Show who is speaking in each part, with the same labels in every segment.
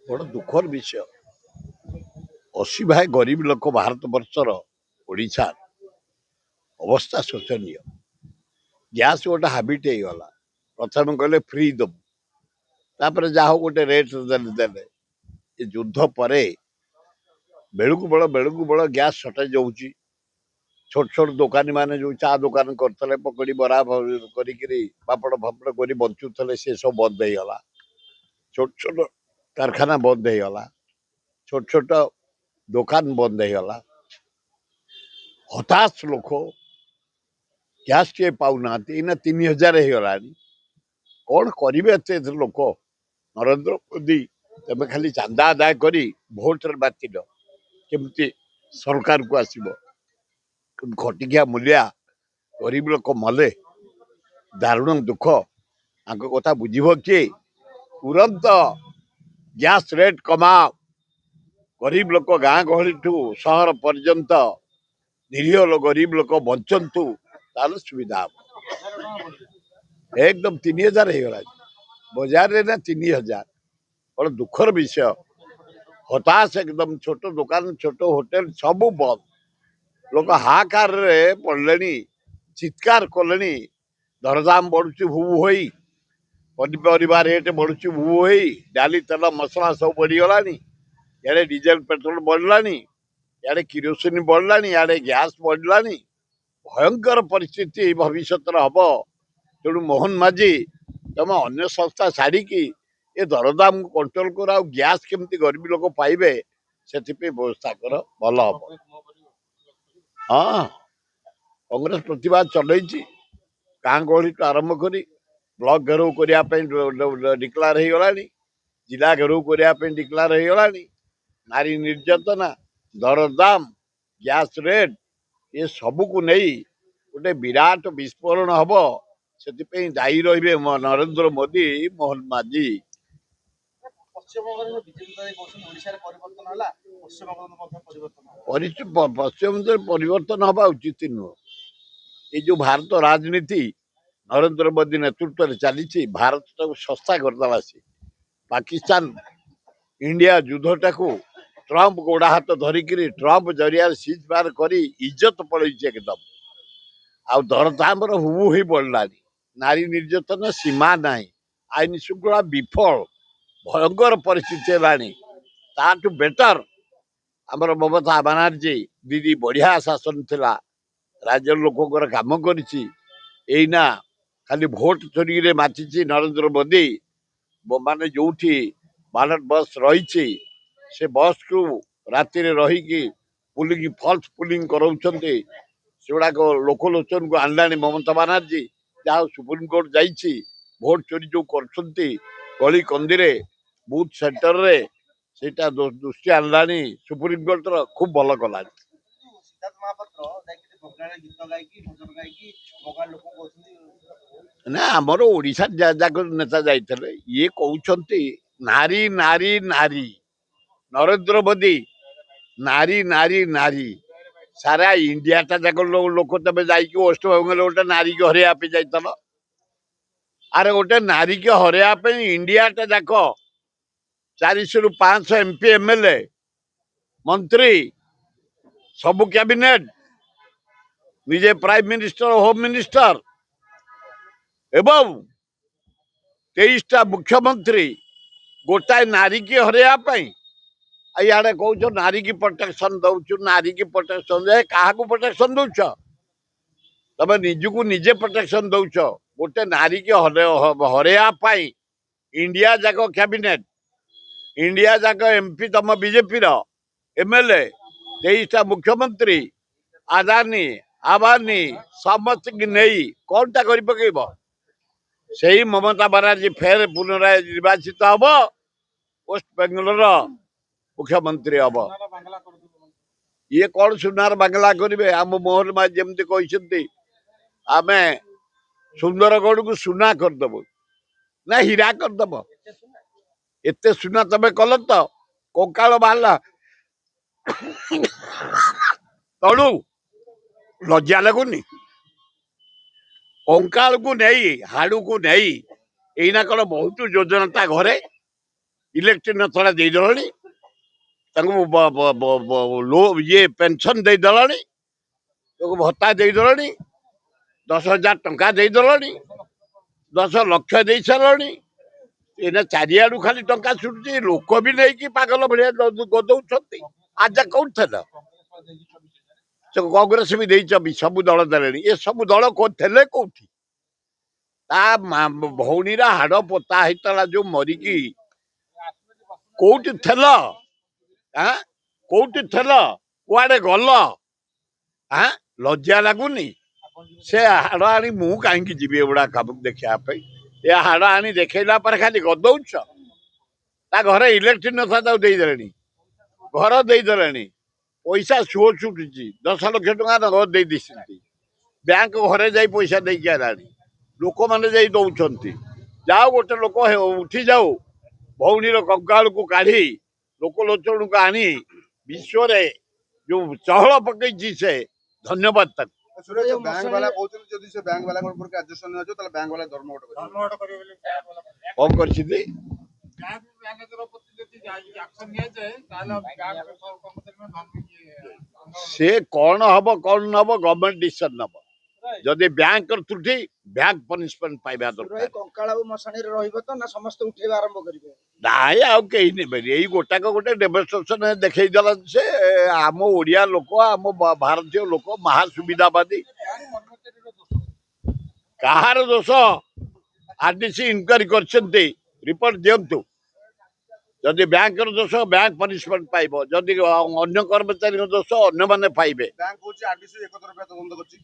Speaker 1: बड़ दुखर विषय 80 भाई गरीब लोक भारत वर्षर ओडिशा अवस्था शोचनीय। गैस गोटे हाबिट हो गला। प्रथम कहले फ्री दबु तापर जा गोटे रेट देले ये युद्ध पर बेलू बड़ गैस सर्टेज होची। छोट छोट दुकानी माने जो चा दुकान करते पकड़ी बरा करी पापड़ फापड़ कर बंचुले सी सब बंद हो गला। छोट छोट कारखाना बंद हो गला। छोट छोट दुकान बंद हो गला। हताश लोक गैस टे पाऊना 3000 होगा। कौन करेंगे लोक? नरेंद्र मोदी तमें खाली चांदा आदाय करी भोट बातिल केमती सरकार को आसब। घटिया मूल्या गरीब लोक मले दारुण दुख आंक कथा बुझीब किए? तुरंत गैस रेट कमाओ। गरीब लोक गाँ गहली ठू सहर पर्यंत निरीह गरीब लोक बंचतु ताल सुविधा एकदम 3000 होगा बाजार रे ना 3000। बड़ दुखर विषय। हताश एकदम। छोट दुकान छोट होटेल सब बंद। लोक हाकार रे पड़े चित्कार कले। दरदाम बढ़ुची भू होई पनीपरिया रेट बढ़ुची भू होई डाली तेल मसला सब बढ़ीगला। इे डीजेल पेट्रोल बढ़ला। इे किरोसिन बढ़ला। इे गैस बढ़ला। भयंकर परिस्थिति भविष्य हम। तेणु मोहन माझी तुम अन्य संस्था छाड़ी ये दरदाम को कंट्रोल कर गैस केमती गरीब लोक पाइबे से व्यवस्था कर भल हम। हाँ कांग्रेस प्रतिवाद चल गाँ गहली आरंभ कर ब्लॉक घेराव करने डिक्लेयर हो गला। जिला घेराव करने डिक्लेयर हो गला। नारी निर्यातना दरदाम गैस रेट ये सबू को नहीं गोटे विराट विस्फोरण हम। से दायी रे नरेंद्र मोदी मोहन माझी। पश्चिम परिवर्तन हवा उचित नुह। ये जो भारत राजनीति नरेंद्र मोदी नेतृत्व चली भारत सस्ता करदेला। सी पाकिस्तान इंडिया युद्धटा को ट्रंप गोड़ा हाथ धरिक ट्रंप जरिया सीज फायर कर इज्जत पड़े एकदम। आ दरदाम हु ही बढ़ला। नारी निर्यातन सीमा ना आईन श्रृंखला विफल भयंकर परिस्थिति है। बेटर आमर ममता बानार्जी दीदी बढ़िया शासन थिला। राज्य लोक काम करना खाली भोट चोरी माति नरेंद्र मोदी माने जो बालट बस रही से बस को राति रहीकि पुलिंग फल्स पुलिंग कराउछन्ते सेगुड़ा लोकलोचन को आणला ममता बानार्जी। जहाँ सुप्रीम कोर्ट जाइए भोट चोरी जो करछन्ते गली कंदी बूथ सेंटर रे सेटा दृष्टि आणला सुप्रीम कोर्ट खूब भल कला। ना आमर ओडिशा जाक नेता जाइए ये कहते नारी नारी नारी नरेंद्र मोदी नारी नारी नारी सारा इंडिया टा जाक लोक तब जाइए वेस्ट बेंगल गोटे नारी की हरैया जाइल। अरे गोटे नारी की हरैया इंडिया टा जाक 400 ରୁ 500 MP MLA मंत्री सबू कैबिनेट निजे प्राइम मिनिस्टर होम मिनिस्टर एवं 23टा मुख्यमंत्री गोटाए नारी की हरैया इे कौच नारी की प्रोटेक्शन दौचु। नारी की प्रोटेक्शन दे क्या प्रोटेक्शन दौच? तब निजको निजे प्रोटेक्शन दौच। गोटे नारी की हरैया इंडिया जाक कैबिनेट इंडिया जाक MP तम बीजेपी MLA 23टा मुख्यमंत्री आदानी आबानी समस्त की नहीं कौन टा कर पकेब? से ही ममता बानार्जी फेर पुनराय निर्वाचित हम वेस्ट बेंगल मुख्यमंत्री हम। ये कौन सुनार बांगला करेंगे? आम मोहन माझी जमी कहते आम सुंदरगढ़ को सुना करदेव ना हीरा करदेव। एत सुना तमें कल तो कंकाल बाहर तलु लज्जा लगुनि? कंकाल को नहीं हाड़ू को नहीं ଏଇନା କଣ ବହୁତ ଯୋଜନା ତା ଘରେ ଇଲେକ୍ଟ୍ରିକ ନଥଳା ଦେଇଦେଲଣି ତାଙ୍କୁ ଇଏ ପେନସନ ଦେଇଦେଲଣି ତାକୁ ଭତ୍ତା ଦେଇଦେଲଣି 10,000 ଟଙ୍କା ଦେଇଦେଲଣି 10 ଲକ୍ଷ ଦେଇ ସାରିଲଣି ଏଇନା ଚାରିଆଡୁ ଖାଲି ଟଙ୍କା ଛୁଟୁଛି ଲୋକ ବି ନେଇକି ପାଗଲ ଭଳିଆ ଗଦଉଛନ୍ତି ଆଜା କୋଉଠି ଥିଲା ସେ କଂଗ୍ରେସ ବି ଦେଇଛନ୍ତି ସବୁ ଦଳ ଦେଲେଣି ଏ ସବୁ ଦଳ ଥିଲେ କୋଉଠି ତା ଭଉଣୀର ହାଡ ପୋତା ହେଇଥିଲା ଯୋଉ ମରିକି କୋଉଠି ଥିଲ କୋଉଠି ଥିଲ କୁଆଡେ ଗଲ ଲଜ୍ଜା ଲାଗୁନି ସେ ହାଡ ଆଣି ମୁଁ କାହିଁକି ଯିବି ଏଗୁଡା କାମ ଦେଖିବା ପାଇଁ ଏ ହାଡ ଆଣି ଦେଖେଇଲା ପରେ ଖାଲି ଗଦଉଛ ତା ଘରେ ଇଲେକ୍ଟ୍ରିକ ନଥା ତାକୁ ଦେଇଦେଲେଣି ଘର ଦେଇଦେଲେଣି ପଇସା ସୁଅ ଛୁଟୁଛି 10 ଲକ୍ଷ ଟଙ୍କା ନଗଦ ଦେଇ ଦେଇଛନ୍ତି ବ୍ୟାଙ୍କ ଘରେ ଯାଇ ପଇସା ଦେଇକି ଆଇଲାଣି ଲୋକମାନେ ଯାଇ ଦଉଛନ୍ତି ଯାଉ ଗୋଟେ ଲୋକ ଉଠି ଯାଉ ଭଉଣୀର କଙ୍କାଳକୁ କାଢି ଲୋକଲୋଚନକୁ ଆଣି ବିଶ୍ୱରେ ଯୋଉ ଚହଳ ପକେଇଛି ସେ ଧନ୍ୟବାଦ ତାକୁ
Speaker 2: ବ୍ୟାଙ୍କ ବାଲା କହୁଛନ୍ତି ଯଦି ସେ ବ୍ୟାଙ୍କ ବାଲାଙ୍କ ଉପରେ କାର୍ଯ୍ୟାନୁଷ୍ଠାନ ନିଆଯିବ ତାହେଲେ ବ୍ୟାଙ୍କ ବାଲା ଧର୍ମଘଟ କରିବେ।
Speaker 1: କଣ କରିଛନ୍ତି ସେ କଣ ହବ କଣ ନବ ଗଭର୍ଣ୍ଣମେଣ୍ଟ ଡିସିସନ ନବ ଯଦି ବ୍ୟାଙ୍କର ତ୍ରୁଟି ବ୍ୟାଙ୍କ ପନିଶମେଣ୍ଟ ପାଇବା ଦରକାର
Speaker 3: କଙ୍କାଳ ଆଉ ମଶାଣିରେ ରହିବ ତ ନା ସମସ୍ତେ ଉଠେଇବା ଆରମ୍ଭ କରିବେ
Speaker 1: ନାଇଁ ଆଉ କେହି ନେବେନି ଏଇ ଗୋଟାକ ଗୋଟେ ଡେମନଷ୍ଟ୍ରେସନ ଦେଖେଇ ଦେଲା ସେ ଆମ ଓଡିଆ ଲୋକ ଆମ ଭାରତୀୟ ଲୋକ ମହା ସୁବିଧାବାଦୀ କାହାର ଦୋଷ ଆରଡିସି ଇନକ୍ୱାରି କରିଛନ୍ତି ରିପୋର୍ଟ ଦିଅନ୍ତୁ ଯଦି ବ୍ୟାଙ୍କର ଦୋଷ ବ୍ୟାଙ୍କ ପନିଶମେଣ୍ଟ ପାଇବ ଯଦି ଅନ୍ୟ କର୍ମଚାରୀଙ୍କ ଦୋଷ ଅନ୍ୟମାନେ ପାଇବେ
Speaker 2: ବ୍ୟାଙ୍କ କହୁଛି ଆରଡିସି ଏକତରଫା ତଦନ୍ତ କରିଛି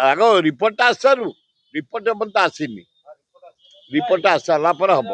Speaker 1: ଆଗ ରିପୋର୍ଟଟା ଆସାରୁ ରିପୋର୍ଟ ଏପର୍ଯ୍ୟନ୍ତ ଆସିନି ରିପୋର୍ଟ ଆସିଲା ପରେ ହବ